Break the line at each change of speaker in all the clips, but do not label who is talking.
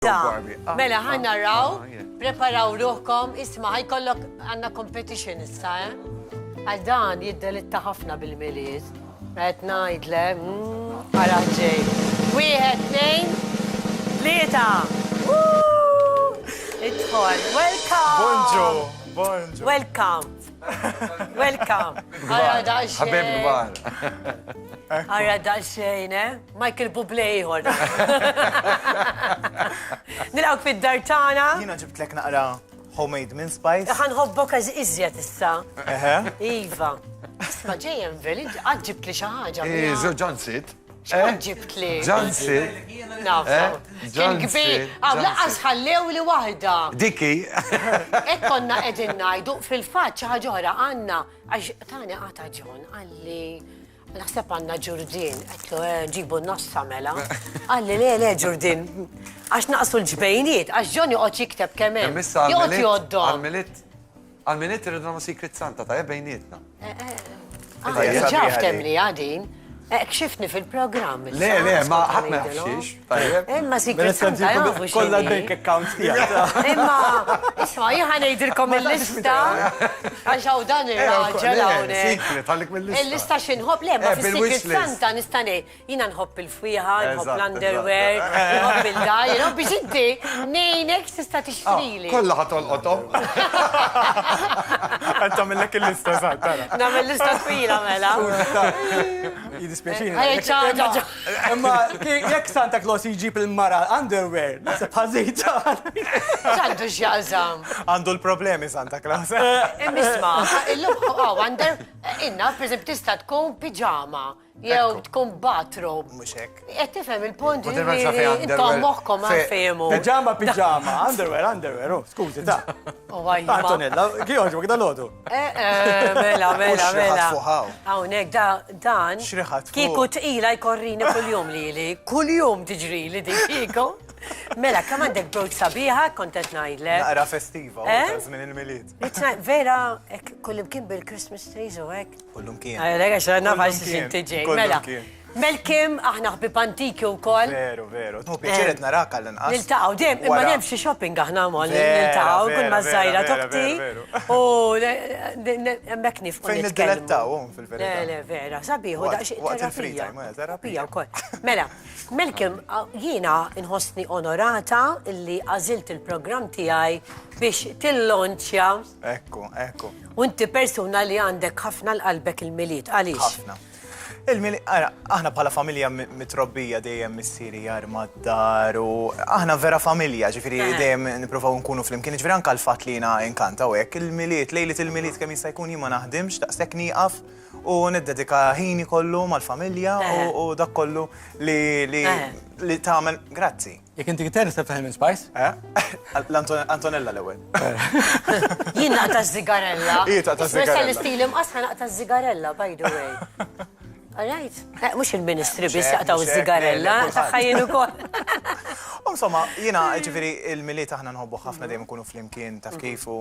Mela, ħanna raw, preparaw ruħkom, isma, ħajkollok għanna competition issa, Għal dan jiddelitta ħafna bil-miliet. Għet najdle, għaraġġej. 1, 2, 3. Idħol, welcome!
Bonġu.
Welcome. Welcome. Għara daċxejn.
Ħabib gbar.
Għara daċxejn, Michael Bublé ħor. Nilgħawk fid-dartana.
Jina ġibtlek naqra homemade min spice.
ħanħobbok iżjed issa.
Iva.
Isma ġejjem veli, għadġibt li xaħġa.
Ġonsit.
X'għadġibt li?
Ġonsit.
Nafsa. Kien kbir. Laqas ħallew li waħda.
Diki.
Ekkonna qegħdin ngħidu fil-fatt xi ħaġa oħra għandna għax tani għata ġon għalli naħseb għandna Ġurdin, għetlu ġibu n-nossa mela. Għalli le Ġurdin, għax naqsu l-ġbejniet, għax ġon joqgħod jikteb kemm joqgħod joddom.
Għal-minit irridu nagħmlu Secret Santa ta' bejnietna.
Ġaf temli għadin. Kxifni fil-programm.
Le, ma ħadd ma jafxiex.
Imma Secret Santa jafu xini.
Kolla bank account tijak.
Imma, isma, jħan ejdilkom il-lista. Għaxaw dan il-raġel għawnek.
Secret, għallik mill-lista.
Il-lista xinħob, le, ma fil-Secret Santa nistani. Jina nħob il-fwiħa, nħob l-underwear, nħob il-daj, nħob biex inti nejnek tista tixtrili.
Kolla ħatolqotom.
Għanta millek il-lista, tara.
Nam il-lista twila mela.
Jidispieċini. Imma jek Santa Claus jġib il-mara underwear, nasib ħazita.
ċandu xjaqżam.
Għandu l-problemi Santa Claus.
Immisma, il-lum għaw, inna, per esempio, tista tkun pijama, jew tkun bathrobe.
Muxek.
Tifhem il-punt
Ma tifhemx għalfejn underwear.
intom moħkom għalfejmu.
Pijama, underwear, skużi, ta' Antonella, kjoġbuk dal-ħodu?
Mela.
fuħaw.
Għawnek, dan,
Xriħat fuq.
kiku tqila jkorrini kull-jum li, kull-jum tiġri li di kiku. Mela, kam għandek brod sabiħa, kontet najdle.
Naqra festiva, u żmien il-miliet.
Vera, kullim kien bil-Christmas trees u għek.
Kullum kien.
Għallega, xarna
Kullum
faċi
kien,
xintiġi.
kullum
Mela,
kien.
Melkim, aħna ħbib antiki u kol.
Veru. Tu pieċiret narak għall-inqas.
Niltaqaw, dem, imma nem xie shopping aħna mol, niltaqaw, kun mażajra tokti. U emmek nifqu
Fejn id-dilettaw, fil-verità.
Le, vera, sabiħu, daqxie
Waqt il-free
terapija.
time, terapija.
Wkoll. Mela, Melkim, jiena inħossni onorata illi għazilt il-program tijaj biex tillonċja.
Ekku.
U inti persuna li għandek ħafna l-qalbek il-miliet, għalix?
Ħafna. Aħna bħala familja mitrobbija dejjem missieri mad-dar u aħna vera familja, ġifiri dejjem niprofaw nkunu flimkien, ġifiri anka l-fatt li jiena inkanta u hekk il-miliet, lejlet il-miliet kemm jista' jkun jien ma naħdimx, daqshekk nieqaf u niddedika ħini kollu mal-familja u dak kollu li tagħmel grazzi.
Jek inti gitarri sab taħil minn Spice?
L-Antonella l-ewwel.
Jien naqta z-zigarella.
Taqta z-zigarella.
L-istili mqasħa naqta z-zigarella, by the way. Alright. Mux il-ministri bis jaqtaw z-zigarella, taħħajjen ukoll.
Insomma, jiena ġifiri il-miliet aħna nħobbu ħafna dejjem nkunu flimkien taf kif u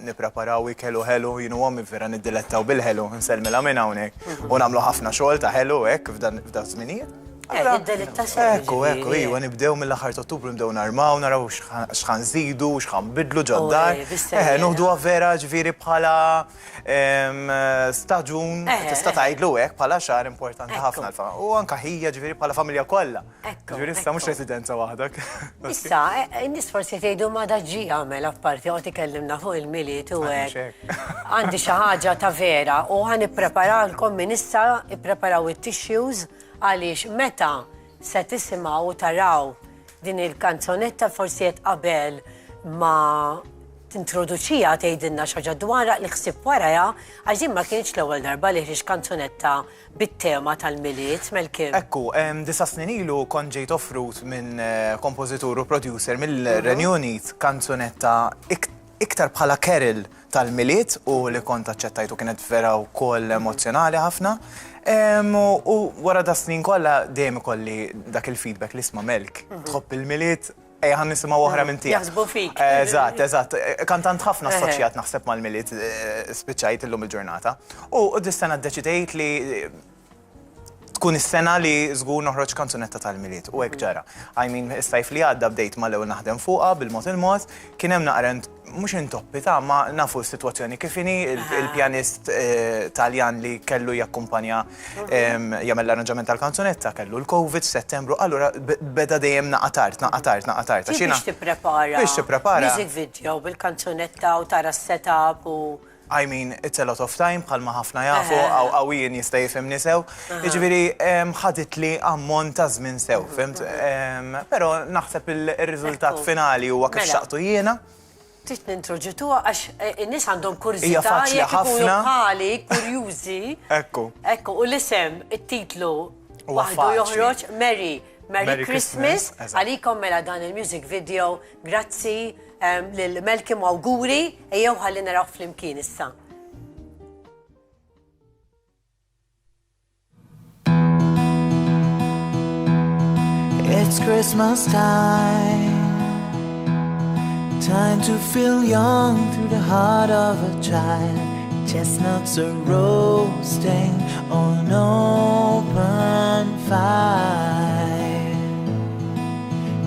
nippreparaw ikelu ħelu, jienu għommi vera niddilettaw bil-ħelu, nselmilha minn hawnhekk u nagħmlu ħafna xogħol ta' ħelu hekk f'dan żminijiet. Ekku, iwa, nibdew mill-aħħar ta' Ottubru nibdew narmaw, naraw x'ħan nżidu, x'ħan bidlu ġoddar. Nuħduha vera ġifieri bħala staġun, tista' tgħidlu hekk bħala xahar importanti ħafna u anke hija ġifieri bħala familja kollha. Ġifieri issa mhux residenza waħdak.
Issa, in-nies forsi tgħidu ma daġġi għamel apparti qed ikellimna fuq il-miliet u hekk. Għandi xi ħaġa ta' vera u ħan ippreparalkom minn issa ippreparaw it-tissues għaliex meta se tisimgħu u taraw din il-kanzonetta forsi qed qabel ma tintroduċija tgħidilna xi ħaġa dwarha li ħsieb warajha għax din ma kienx l-ewwel darba li ħriex kanzonetta bit-tema tal-miliet Melkim.
Ekku, 9 snin ilu kont ġejt offrut minn kompożitur u producer mill-Renju Unit kanzonetta iktar bħala Carol tal-miliet u li kont aċċettajtu kienet vera wkoll emozjonali ħafna. U wara da snin kollha dejjem ikolli dak il-feedback li isma' Melk. Tħobb il-miliet, ħan nisimgħu oħra minn tiegħek.
Jaħsbu fik.
Eżatt. Kantant ħafna assoċjat naħseb mal-miliet spiċċajt illum il-ġurnata. U dis-sena ddeċidejt li tkun is-sena li żgur noħroġ kanzunetta tal-miliet u hekk ġara. I mean, is-sajf li għadda bdejt mal-ewwel naħdem fuqha bil-mod il-mod, kien hemm naqrent mhux intoppita, ma nafu s-sitwazzjoni kif inhi il-pjanist Taljan li kellu jakkumpanja jagħmel l-arranġament tal-kanzunetta kellu l-COVID f'Settembru, allura beda dejjem naqatart.
Biex tipprepara.
Biex tipprepara.
Music video bil-kanzunetta u tara s-setup u.
I mean, it's a lot of time, bħalma ħafna jafu, għawin jista' jifhimni sew. Jiġifieri ħadit li ammont ta' żmien sew, fimt? Però naħseb il-riżultat finali huwa kif xaqtu jiena.
Trid nintroġituha għax in-nies għandhom kurzità
Hija faċli ħafna.
bħali, kurjużi.
Ekku.
Ekku, u l-isem, it-titlu
Huwa
waħdu
faċli.
joħroġ Merry Christmas,
eżatt.
għalikom mela dan il-music video, grazzi lil Melkim u auguri, ejjew ħalli naraw fl-imkien issa.
It's Christmas time, time to feel young through the heart of a child. Chestnuts are roasting on open fire.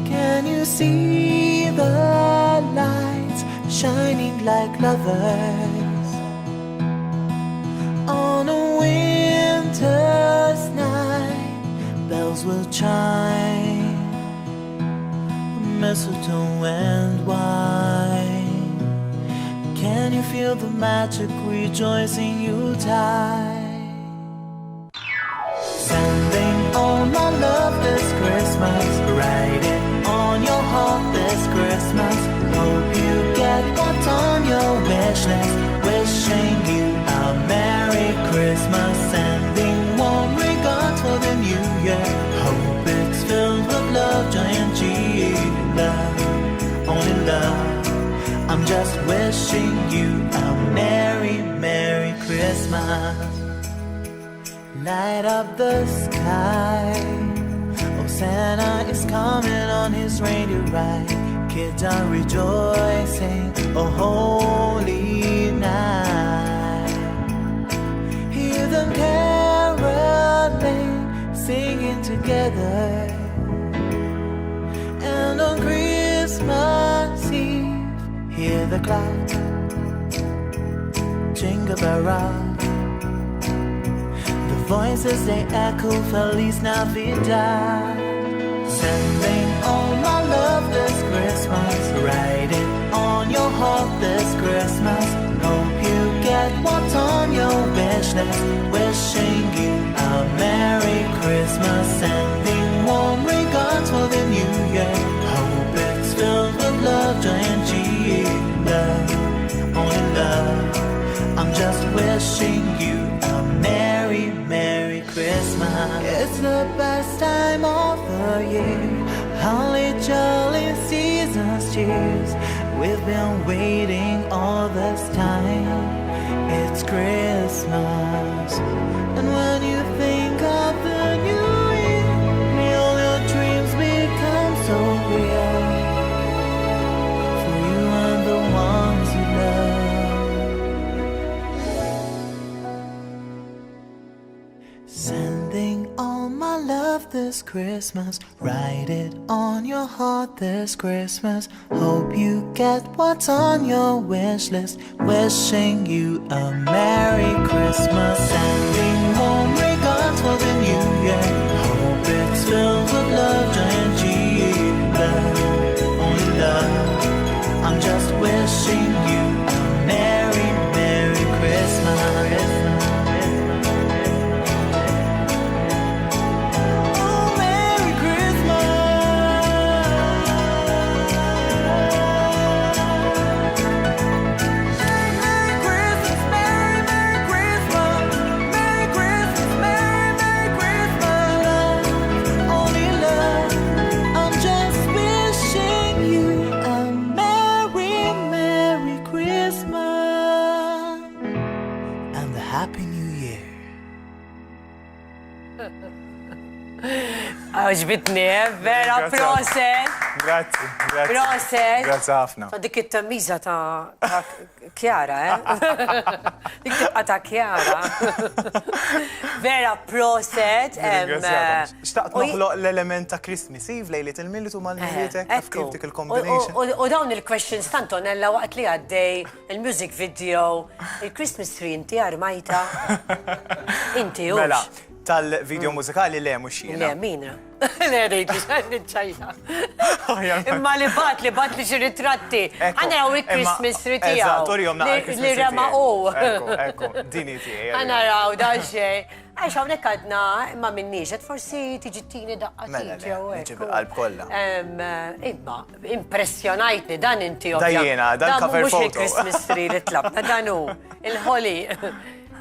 Can you see the lights shining like lovers on a winter's night? Bells will chime, mistletoe and wine. Can you feel the magic rejoicing Yuletide? Sending all my love this Christmas, writing on your heart this Christmas. Hope you get what's on your wish list. Wishing you a Merry Christmas, sending warm regards for the new year. Hope it's filled with love, joy and cheer. Love, only love. I'm just wishing you a Merry, Merry Christmas. Light up the sky. Oh, Santa is coming on his reindeer ride. Kids are rejoicing, oh holy night. Hear them caroling, singing together. And on Christmas Eve, hear the clouds jingle bell rock. The voices they echo Feliz Navidad. Sending all my love this Christmas, writing on your heart this Christmas. Hope you get what's on your wish list. Wishing you a Merry Christmas, sending warm regards for the new year. Hope it's filled with love, joy and cheer. Love, only love. I'm just wishing you a Merry, Merry Christmas. It's the best time of the year, holly jolly seasons cheers. We've been waiting all this time. It's Christmas, and when you think of the new year, all your dreams become so real. For you and the ones you love. Sending all my love this Christmas, write it on your heart this Christmas. Hope you get what's on your wish list. Wishing you a Merry Christmas, sending warm regards for the new year. Hope it's filled with love, joy and cheer. Love, only love. I'm just wishing you a Merry, Merry Christmas.
Għaxbitni, vera proset.
Grazzi.
Proset.
Grazzi ħafna.
Ta' dik it-tammiża ta' Kjara, Dik tibqa' ta' Kjara. Vera proset.
Xtaqt noħloq l-element ta' Christmas Eve lejlet il-militu mal-militek, kif dik il-combination.
U dawn il-questions tantonella waqt li għaddej il-music video, il-Christmas tree inti armajta. Inti u.
Mela, tal-video mużikali le mhux jiena.
Le, mina. Le, rejt li xan nċajja. Imma li bat li xi ritratti. Għana raw il-Christmas tree tiegħu.
Eżatt, urjom naqra Christmas
Li rema u.
Ekku, dini tiegħi.
Għana raw, daġġej. Għax hawnhekk għadna imma minniex, qed forsi tiġi tini daqqa
Mela,
tiġi
niġi bil-qalb kollha.
Imma, impressjonajtni dan inti
Dajjena, dan cover
mhux
photo.
il-Christmas tree li tlabna, dan hu il-ħoli.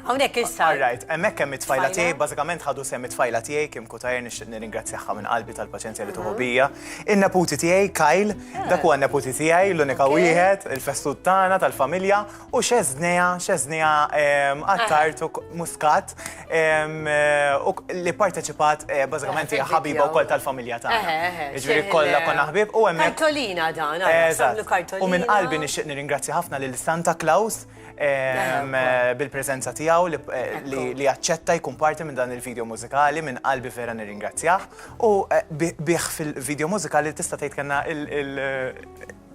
Hawnhekk issa.
Alright, hemmhekk hemm it-tfajla tiegħi, bażikament ħadu sem it-tfajla tiegħi Kim Kutajr nixtieq nirringrazzjahha minn qalbi tal-paċenzja li tuħu bija. In-neputi tiegħi Kyle, dak huwa n-neputi tiegħi l-unika wieħed, il-festut tagħna tal-familja u xeżnija għattartu muskat li parteċipat bażikament hija ħabiba wkoll tal-familja tagħna. Jiġifieri kollha konna ħbieb u hemmhekk.
Kartolina dan, samlu kartolina.
U minn qalbi nixtieq nirringrazzja ħafna lil Santa Claus bil-prezenza tiegħu li aċċetta jkun parti minn dan il-video mużikali minn qalbi vera nirringrazzjah u bih fil-video mużikali tista' tgħid kellna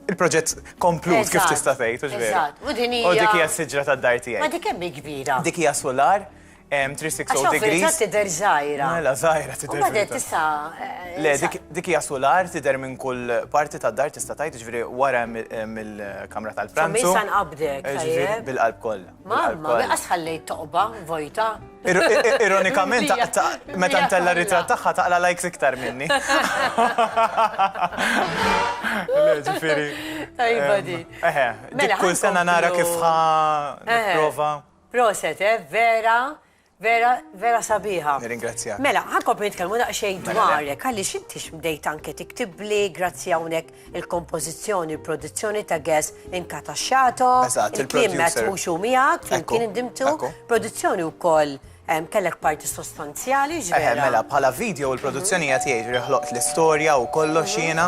il-proġett komplut kif tista' tgħid,
Eżatt. U din hija.
U dik hija s-siġra tad-dar tiegħi.
Ma dik hemm kbira.
Dik hija solar 360 degrees.
Għax tidher żgħira.
Mela żgħira tidher.
U badet issa.
Le, dik hija solar tidher minn kull parti tad-dar tista' tgħid, jiġifieri wara mill-kamra tal-pranzu.
Issa nqabdek,
Jiġifieri bil-qalb kollha.
Mamma, biqas ħallejt toqba, vojta.
Ironikament, meta ntella ritratt tagħha taqla likes iktar minni. Le, ġifieri.
Tajba di.
Dik kull sena nara kif nipprova.
Proset, vera sabiħa.
Nirringrazzjak.
Mela, ħankompli nitkellmu daqsxejn dwarek, għaliex intix bdejt anke tiktibli grazzi hawnhekk il-kompożizzjoni, il-produzzjoni ta' guest inkataxxato, il-kliem metmux miegħek, flimkien indimtu, produzzjoni wkoll kellek parti sostanzjali ġvera.
Mela, bħala video il-produzzjoni tiegħi ħloqt l-istorja u kollox jiena.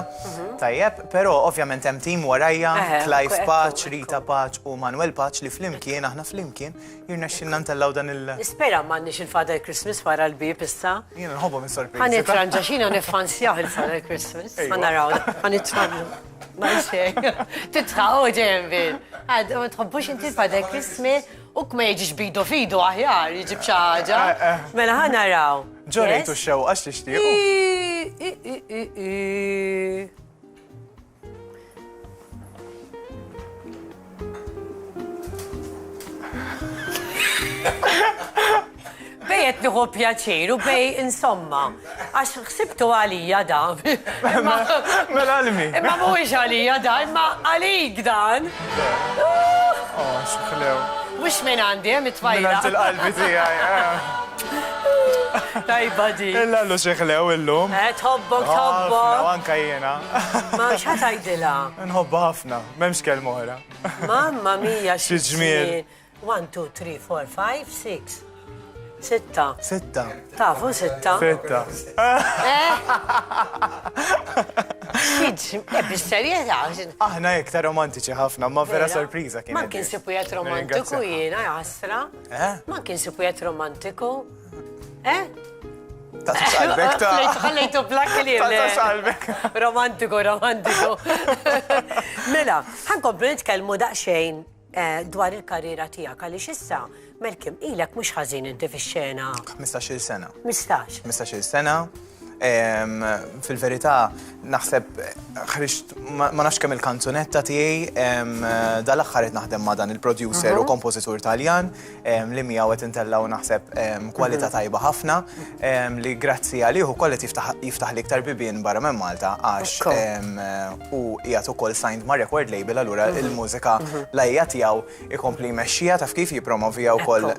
Tajjeb, però ovvjament hemm tim warajja, Clive Patch, Rita Patch u Manuel Patch li flimkien, aħna flimkien, jirnexxinna ntellaw dan il-
Nispera m'għandniex il-Father Christmas wara l-bib issa.
Jiena nħobbu minn sorpriżi.
Ħanitranġa xina nifanzjaħ il-Father Christmas. Ħanaraw, ħanitranġa. Ma xejn. Titħaqgħu ġenbin. Għad, ma tħobbux inti il-Father Christmas u kma jiġix bidu fidu aħjar, jiġib xi ħaġa. Mela ħanaraw.
Ġorejtu x-xew għax tixtiequ.
Bej qed nieħu pjaċir u bej insomma, għax ħsibtu għalija dan.
Mela għalmi.
Imma mhuwiex għalija dan, imma għalik dan.
X'ħlew.
Mhux minn għandi, hemm it-tfajla.
Minn il-qalbi tiegħi.
Tajba di.
Illa lu xeħlew illum.
Tħobbok, tħobbok.
Anka jiena.
Ma x'ħatajdilha?
Nħobba ħafna, m'hemmx kelma oħra.
Mamma mia
Xi ġmiel.
1, 2, 3, 4, 5, 6. 6.
6.
Tafu 6?
6.
Bis-serjetà.
Aħna iktar romantiċi ħafna, ma vera sorpriża kien.
Ma kien sipujet romantiku jiena, jasra. Ma kien sipujet romantiku.
Taħtax qalbek ta'
Ħallejtu blak li
Taħtax qalbek.
Romantiku. Mela, ħankomplu nitkellmu daqsxejn dwar il-karriera tiegħek għaliex issa Malcolm ilek mhux ħażin inti fix-xena.
15-il sena.
15
sena. Fil-verità, naħseb ħriġt ma nafx kemm il-kanzunetta tiegħi dal-aħħar qed naħdem ma' dan il-producer u kompożitur Taljan li miegħu qed intellaw naħseb kwalità tajba ħafna li grazzi għalih ukoll qed jiftaħ li iktar bibien barra minn Malta għax u qiegħed ukoll signed ma' record label allura il-mużika lajja tiegħu ikompli jmexxija taf kif jippromovija wkoll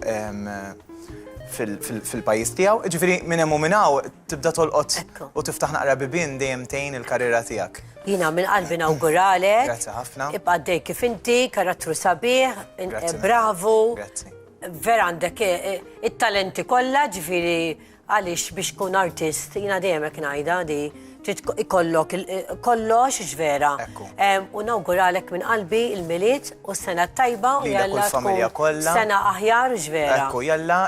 fil-pajis tiegħu, ġifieri minn hemm u minn hawn tibda tolqot u tiftaħ naqra bibien dejjem tgħin il-karriera tiegħek.
Jiena minn qalbi nawguralek.
Grazzi ħafna.
Ibqa' għaddej kif inti, karattru sabiħ, bravu.
Grazzi.
Vera għandek it-talenti kollha, ġifieri għaliex biex tkun artist, jiena dejjem hekk ngħidha di trid ikollok kollox ġvera.
Ekku.
U nawguralek minn qalbi il-miliet u s-sena tajba u
Lilek u
jalla
l-familja kollha.
sena aħjar ġvera.
Ekku, jalla,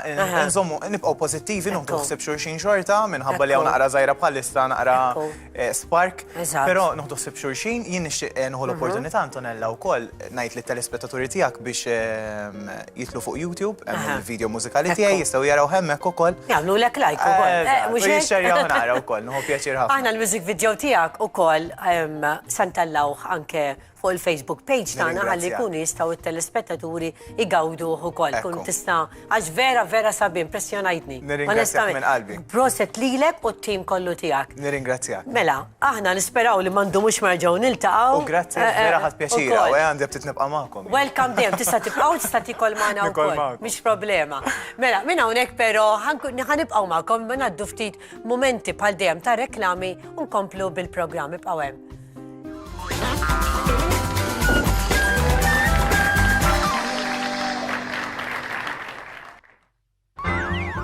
nżommu, nibqgħu pożittivi, nuħdu ħsieb xulxin xorta, minħabba li hawn naqra żgħira bħalissa naqra spark.
Eżatt.
Però nuħdu ħsieb xulxin, jien nixtieq nieħu l-opportunità Antonella wkoll ngħid lit-telespettaturi tiegħek biex jitlu fuq YouTube, hemm il-video mużikali tiegħi jistgħu jaraw hemmhekk ukoll.
Jagħmlu lek like ukoll.
U jixxerjaw nara wkoll, nuħu pjaċir ħafna.
Aħna l-music video tiegħek ukoll santallawh anke fuq il-Facebook page tagħna ħalli jkunu jistgħu it-telespettaturi igawduh ukoll. Kun tista' għax vera sabi impressjonajtni.
Nirringrazzjak minn qalbi.
Proset lilek u t-tim kollu tiegħek.
Nirringrazzjak.
Mela, aħna nisperaw li m'għandu mhux merġgħu niltaqgħu.
U grazzi, vera ħadd pjaċira, u għandi btit nibqa' magħkom.
Welcome dejjem, tista' tibqgħu tista' tikol magħna wkoll. Mhix problema. Mela, minn hawnhekk però ħanibqgħu magħkom ngħaddu ftit momenti bħal dejjem ta' reklami u nkomplu bil-programm ibqgħu hemm.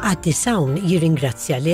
Għaddi Sawn jirringrazzja li